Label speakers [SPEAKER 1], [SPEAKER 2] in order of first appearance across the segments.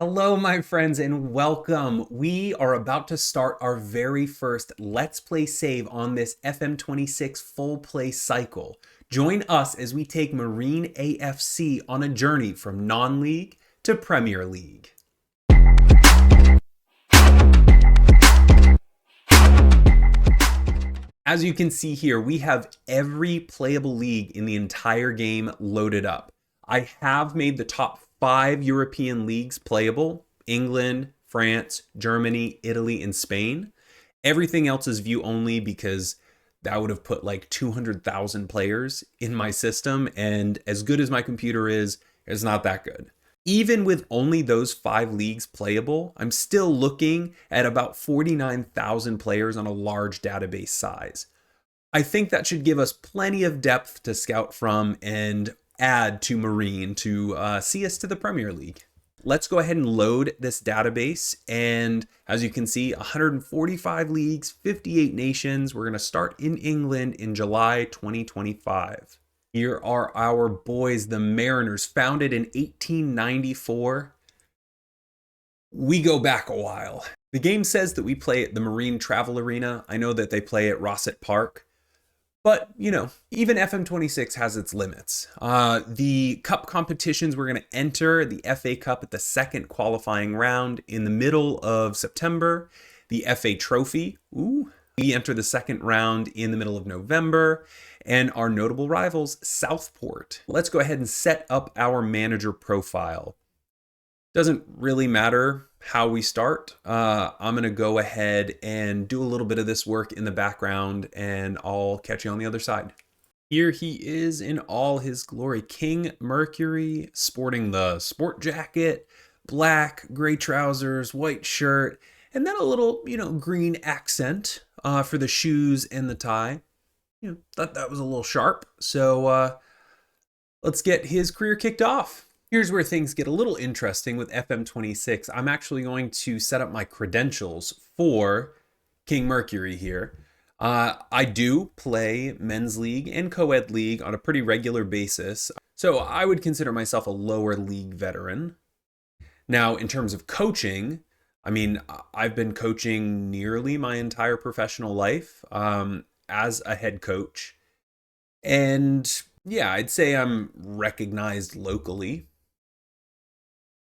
[SPEAKER 1] Hello, my friends, and welcome. We are about to start our very first Let's Play save on this FM26 full play cycle. Join us as we take Marine A.F.C on a journey from non-league to Premier League. As you can see here, we have every playable league in the entire game loaded up. I have made the top 5 European leagues playable: England, France, Germany, Italy, and Spain. Everything else is view only because that would have put like 200,000 players in my system, and as good as my computer is, it's not that good. Even with only those 5 leagues playable, I'm still looking at about 49,000 players on a large database size. I think that should give us plenty of depth to scout from and add to Marine to see us to the Premier League. Let's go ahead and load this database. And as you can see, 145 leagues, 58 nations. We're going to start in England in July 2025. Here are our boys, the Mariners, founded in 1894. We go back a while. The game says that we play at the Marine Travel Arena. I know that they play at Rossett Park. But, you know, even FM26 has its limits. The cup competitions, we're going to enter the FA Cup at the second qualifying round in the middle of September. The FA Trophy, we enter the second round in the middle of November. And our notable rivals, Southport. Let's go ahead and set up our manager profile. Doesn't really matter how we start. I'm going to go ahead and do a little bit of this work in the background, and I'll catch you on the other side. Here he is in all his glory. King Mercury, sporting the sport jacket, black, gray trousers, white shirt, and then a little, green accent for the shoes and the tie. Thought that was a little sharp. So let's get his career kicked off. Here's where things get a little interesting with FM26. I'm actually going to set up my credentials for King Mercury here. I do play men's league and co-ed league on a pretty regular basis, so I would consider myself a lower league veteran. Now, in terms of coaching, I've been coaching nearly my entire professional life as a head coach. And yeah, I'd say I'm recognized locally.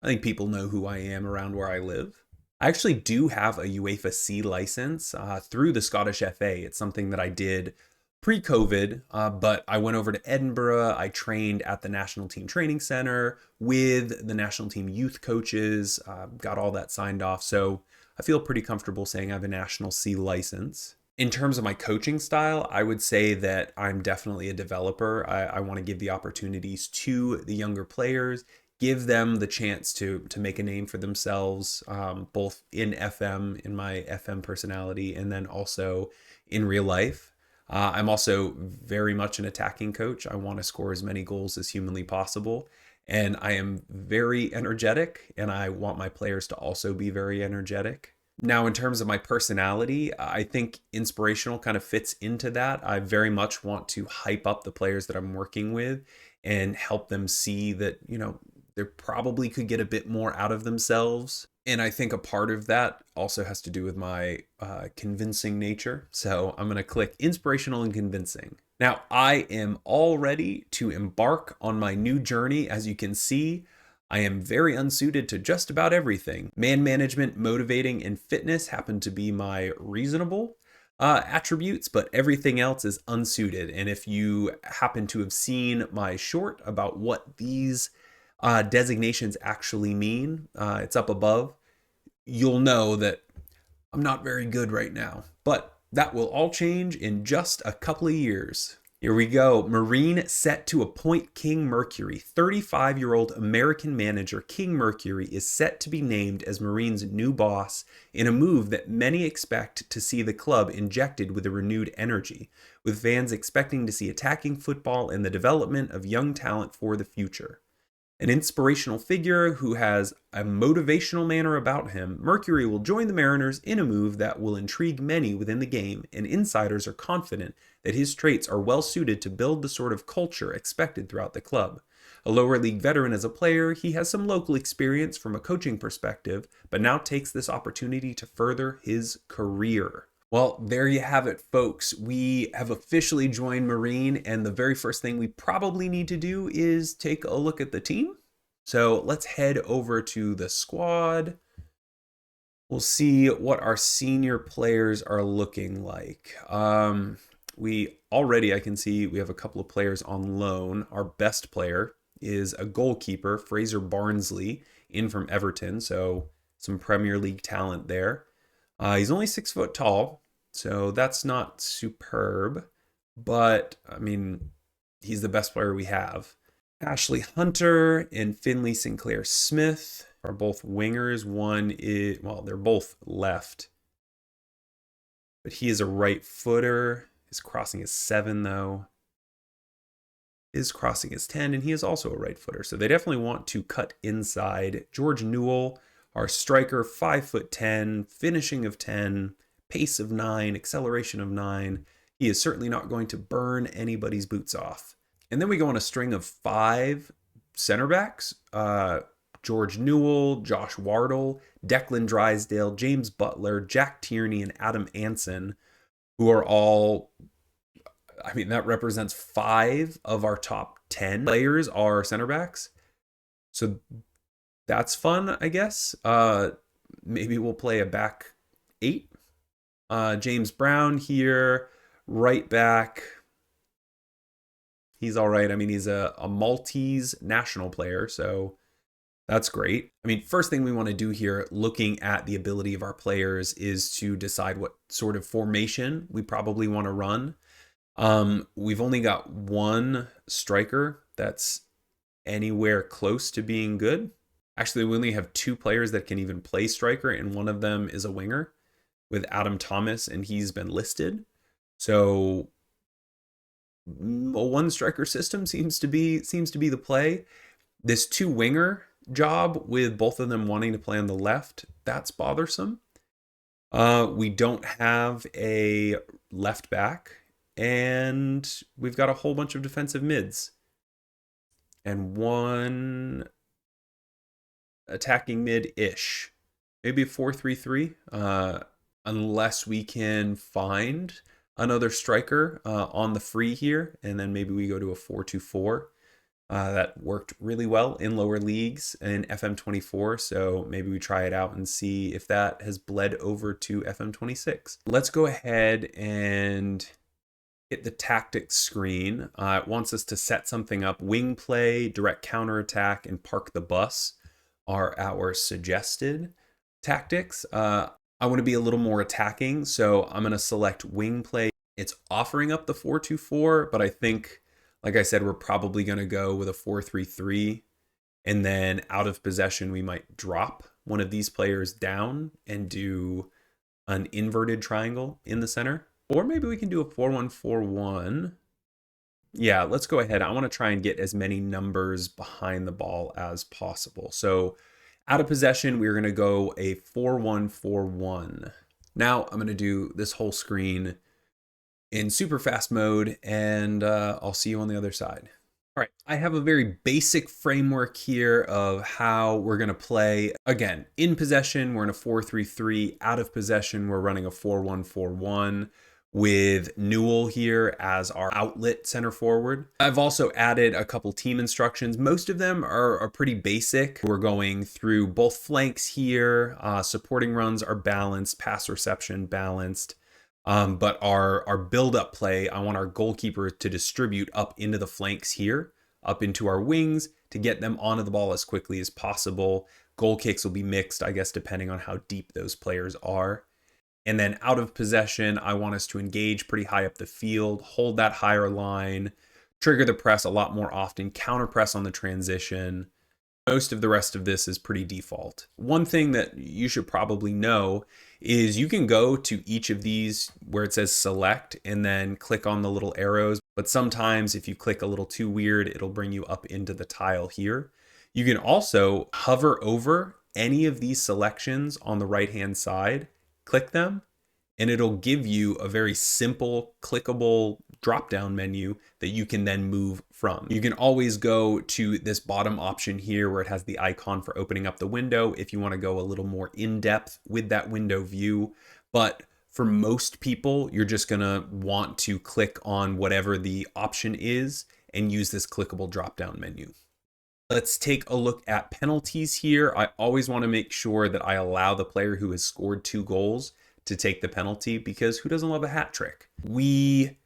[SPEAKER 1] I think people know who I am around where I live. I actually do have a UEFA C license through the Scottish FA. It's something that I did pre-COVID, but I went over to Edinburgh. I trained at the National Team Training Center with the national team youth coaches, got all that signed off. So I feel pretty comfortable saying I have a National C license. In terms of my coaching style, I would say that I'm definitely a developer. I want to give the opportunities to the younger players, give them the chance to make a name for themselves, both in FM, in my FM personality, and then also in real life. I'm also very much an attacking coach. I want to score as many goals as humanly possible. And I am very energetic, and I want my players to also be very energetic. Now, in terms of my personality, I think inspirational kind of fits into that. I very much want to hype up the players that I'm working with and help them see that, they probably could get a bit more out of themselves. And I think a part of that also has to do with my convincing nature. So I'm going to click inspirational and convincing. Now, I am all ready to embark on my new journey. As you can see, I am very unsuited to just about everything. Man management, motivating, and fitness happen to be my reasonable attributes, but everything else is unsuited. And if you happen to have seen my short about what these designations actually mean, it's up above, you'll know that I'm not very good right now. But that will all change in just a couple of years. Here we go. Marine set to appoint King Mercury. 35-year-old American manager King Mercury is set to be named as Marine's new boss in a move that many expect to see the club injected with a renewed energy, with fans expecting to see attacking football and the development of young talent for the future. An inspirational figure who has a motivational manner about him, Mercury will join the Mariners in a move that will intrigue many within the game, and insiders are confident that his traits are well suited to build the sort of culture expected throughout the club. A lower league veteran as a player, he has some local experience from a coaching perspective, but now takes this opportunity to further his career. Well, there you have it, folks. We have officially joined Marine, and the very first thing we probably need to do is take a look at the team. So let's head over to the squad. We'll see what our senior players are looking like. I can see we have a couple of players on loan. Our best player is a goalkeeper, Fraser Barnsley, in from Everton. So some Premier League talent there. He's only 6 foot tall, so that's not superb. But, I mean, he's the best player we have. Ashley Hunter and Finley Sinclair Smith are both wingers. One is, well, they're both left, but he is a right footer. His crossing is 7 though. His crossing is 10, and he is also a right footer. So they definitely want to cut inside. George Newell, our striker, 5'10", finishing of 10, pace of 9, acceleration of 9. He is certainly not going to burn anybody's boots off. And then we go on a string of 5 center backs. George Newell, Josh Wardle, Declan Drysdale, James Butler, Jack Tierney, and Adam Anson, who are all, I mean, that represents 5 of our top 10 players are center backs. So that's fun, I guess. Maybe we'll play a back 8. James Brown here, right back. He's all right. I mean, he's a Maltese national player, so that's great. I mean, first thing we want to do here, looking at the ability of our players, is to decide what sort of formation we probably want to run. We've only got one striker that's anywhere close to being good. Actually, we only have 2 players that can even play striker, and one of them is a winger with Adam Thomas, and he's been listed. So a 1 striker system seems to be the play. This 2 winger job with both of them wanting to play on the left, that's bothersome. We don't have a left back, and we've got a whole bunch of defensive mids and 1 attacking mid-ish. Maybe a 4-3-3, unless we can find another striker on the free here, and then maybe we go to a 4-2-4. That worked really well in lower leagues in FM24, so maybe we try it out and see if that has bled over to FM26. Let's go ahead and hit the tactics screen. It wants us to set something up. Wing play, direct counterattack, and park the bus are our suggested tactics. I want to be a little more attacking, so I'm going to select wing play. It's offering up the 4-2-4, but I think, like I said, we're probably going to go with a 4-3-3, and then out of possession, we might drop one of these players down and do an inverted triangle in the center. Or maybe we can do a 4-1-4-1. Yeah, let's go ahead. I want to try and get as many numbers behind the ball as possible. So out of possession, we're going to go a 4-1-4-1. Now I'm going to do this whole screen in super fast mode, and I'll see you on the other side. All right, I have a very basic framework here of how we're going to play. Again, in possession, we're in a 4-3-3. Out of possession, we're running a 4-1-4-1 with Newell here as our outlet center forward. I've also added a couple team instructions. Most of them are pretty basic. We're going through both flanks here. Supporting runs are balanced, pass reception balanced. But our build-up play, I want our goalkeeper to distribute up into the flanks here, up into our wings, to get them onto the ball as quickly as possible. Goal kicks will be mixed, I guess, depending on how deep those players are. And then out of possession, I want us to engage pretty high up the field, hold that higher line, trigger the press a lot more often, counter press on the transition. Most of the rest of this is pretty default. One thing that you should probably know is you can go to each of these where it says select and then click on the little arrows. But sometimes if you click a little too weird, it'll bring you up into the tile here. You can also hover over any of these selections on the right-hand side, click them, and it'll give you a very simple, clickable drop-down menu that you can then move from. You can always go to this bottom option here where it has the icon for opening up the window if you want to go a little more in-depth with that window view. But for most people, you're just gonna want to click on whatever the option is and use this clickable drop-down menu. Let's take a look at penalties here. I always want to make sure that I allow the player who has scored 2 goals to take the penalty, because who doesn't love a hat trick? We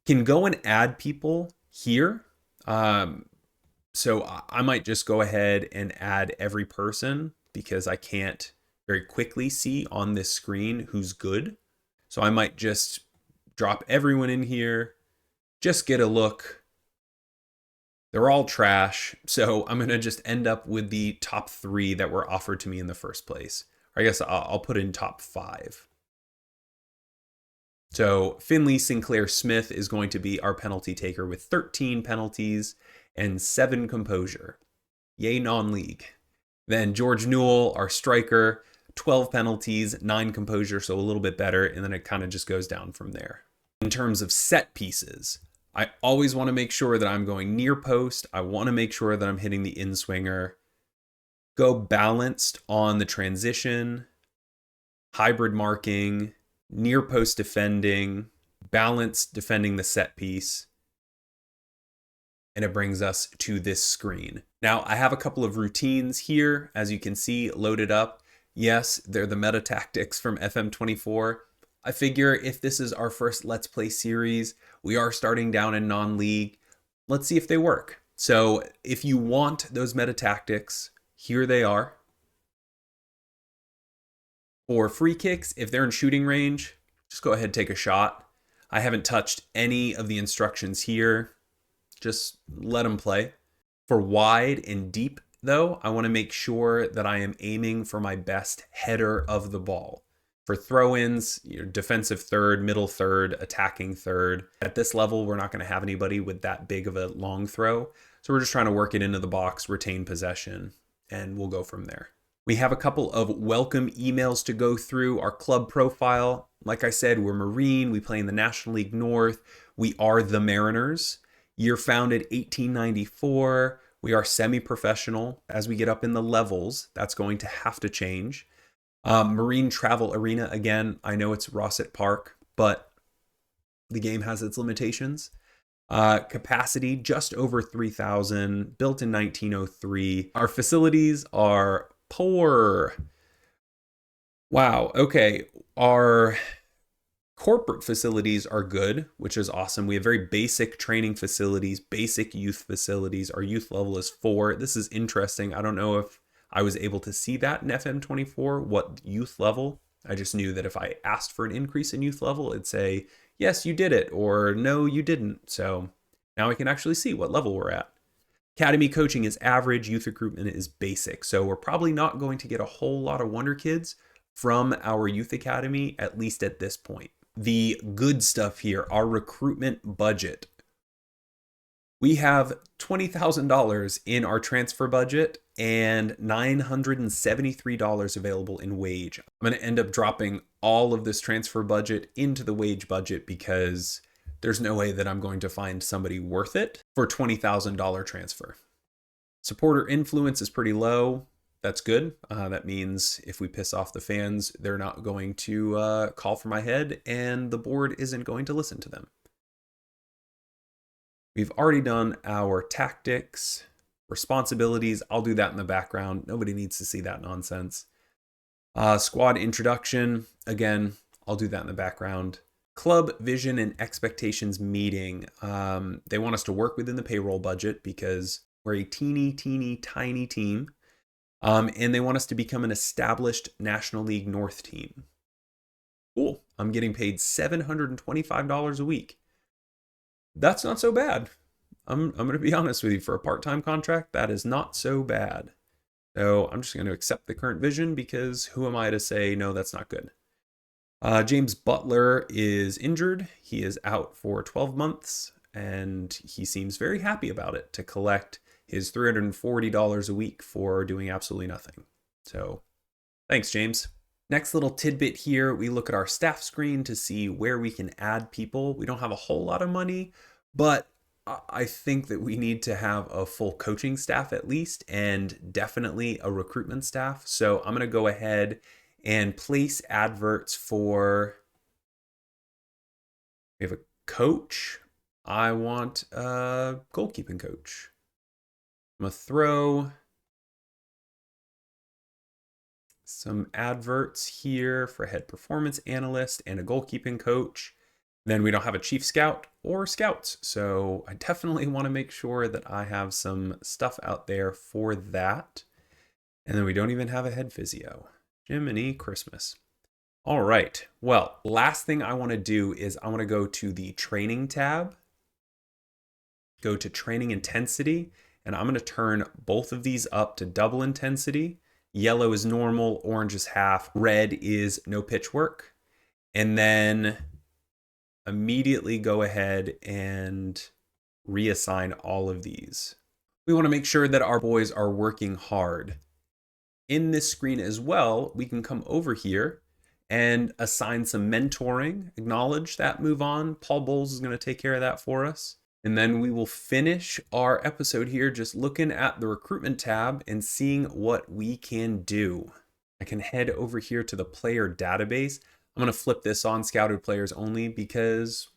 [SPEAKER 1] can go and add people here. So I might just go ahead and add every person because I can't very quickly see on this screen who's good. So I might just drop everyone in here, just get a look. They're all trash, so I'm going to just end up with the top 3 that were offered to me in the first place. Or I guess I'll put in top 5. So Finley Sinclair Smith is going to be our penalty taker with 13 penalties and 7 composure. Yay, non-league. Then George Newell, our striker, 12 penalties, 9 composure, so a little bit better, and then it kind of just goes down from there. In terms of set pieces, I always want to make sure that I'm going near post. I want to make sure that I'm hitting the in-swinger. Go balanced on the transition, hybrid marking, near post defending, balanced defending the set piece. And it brings us to this screen. Now, I have a couple of routines here, as you can see, loaded up. Yes, they're the meta tactics from FM24. I figure if this is our first Let's Play series, we are starting down in non-league. Let's see if they work. So if you want those meta tactics, here they are. For free kicks, if they're in shooting range, just go ahead and take a shot. I haven't touched any of the instructions here. Just let them play. For wide and deep, though, I want to make sure that I am aiming for my best header of the ball. For throw-ins, defensive third, middle third, attacking third. At this level, we're not going to have anybody with that big of a long throw. So we're just trying to work it into the box, retain possession, and we'll go from there. We have a couple of welcome emails to go through. Our club profile, like I said, we're Marine. We play in the National League North. We are the Mariners. Year founded 1894. We are semi-professional. As we get up in the levels, that's going to have to change. Marine Travel Arena, again, I know it's Rossett Park, but the game has its limitations. Capacity, just over 3,000, built in 1903. Our facilities are poor. Wow, okay. Our corporate facilities are good, which is awesome. We have very basic training facilities, basic youth facilities. Our youth level is 4. This is interesting. I don't know if I was able to see that in FM24, what youth level. I just knew that if I asked for an increase in youth level, it'd say, yes, you did it, or no, you didn't. So now I can actually see what level we're at. Academy coaching is average, youth recruitment is basic. So we're probably not going to get a whole lot of Wonder Kids from our youth academy, at least at this point. The good stuff here, our recruitment budget. We have $20,000 in our transfer budget and $973 available in wage. I'm going to end up dropping all of this transfer budget into the wage budget because there's no way that I'm going to find somebody worth it for $20,000 transfer. Supporter influence is pretty low. That's good. That means if we piss off the fans, they're not going to call for my head and the board isn't going to listen to them. We've already done our tactics, responsibilities. I'll do that in the background. Nobody needs to see that nonsense. Squad introduction. Again, I'll do that in the background. Club vision and expectations meeting. They want us to work within the payroll budget because we're a teeny tiny team. And they want us to become an established National League North team. Cool. I'm getting paid $725 a week. That's not so bad. I'm going to be honest with you. For a part-time contract, that is not so bad. So I'm just going to accept the current vision because who am I to say, no, that's not good. James Butler is injured. He is out for 12 months and he seems very happy about it to collect his $340 a week for doing absolutely nothing. So thanks, James. Next little tidbit here, we look at our staff screen to see where we can add people. We don't have a whole lot of money, but I think that we need to have a full coaching staff at least, and definitely a recruitment staff. So I'm going to go ahead and place adverts for, we have a coach. I want a goalkeeping coach. I'm going to throw some adverts here for head performance analyst and a goalkeeping coach. Then we don't have a chief scout or scouts. So I definitely want to make sure that I have some stuff out there for that. And then we don't even have a head physio. Jiminy Christmas. All right. Well, last thing I want to do is I want to go to the training tab, go to training intensity, and I'm going to turn both of these up to double intensity. Yellow is normal, orange is half, red is no pitch work. And then immediately go ahead and reassign all of these. We want to make sure that our boys are working hard. In this screen as well, we can come over here and assign some mentoring, acknowledge that, move on. Paul Bowles is going to take care of that for us. And then we will finish our episode here just looking at the recruitment tab and seeing what we can do. I can head over here to the player database. I'm going to flip this on scouted players only because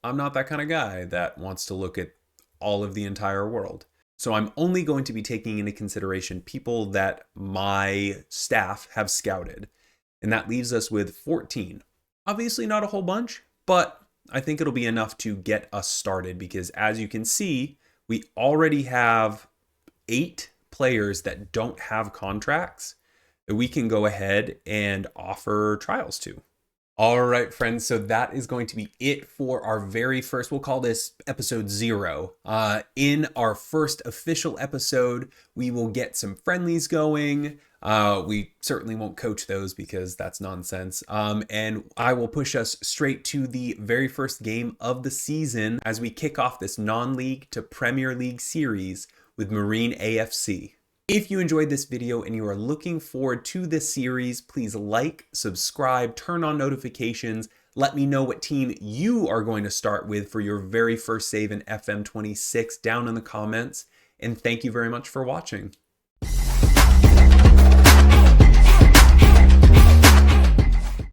[SPEAKER 1] I'm not that kind of guy that wants to look at all of the entire world. So I'm only going to be taking into consideration people that my staff have scouted. And that leaves us with 14. Obviously not a whole bunch, but I think it'll be enough to get us started because as you can see, we already have 8 players that don't have contracts that we can go ahead and offer trials to. All right, friends, so that is going to be it for our very first, we'll call this episode 0. In our first official episode, we will get some friendlies going. We certainly won't coach those because that's nonsense. And I will push us straight to the very first game of the season as we kick off this non-league to Premier League series with Marine A.F.C. If you enjoyed this video and you are looking forward to this series, please like, subscribe, turn on notifications. Let me know what team you are going to start with for your very first save in FM26 down in the comments. And thank you very much for watching.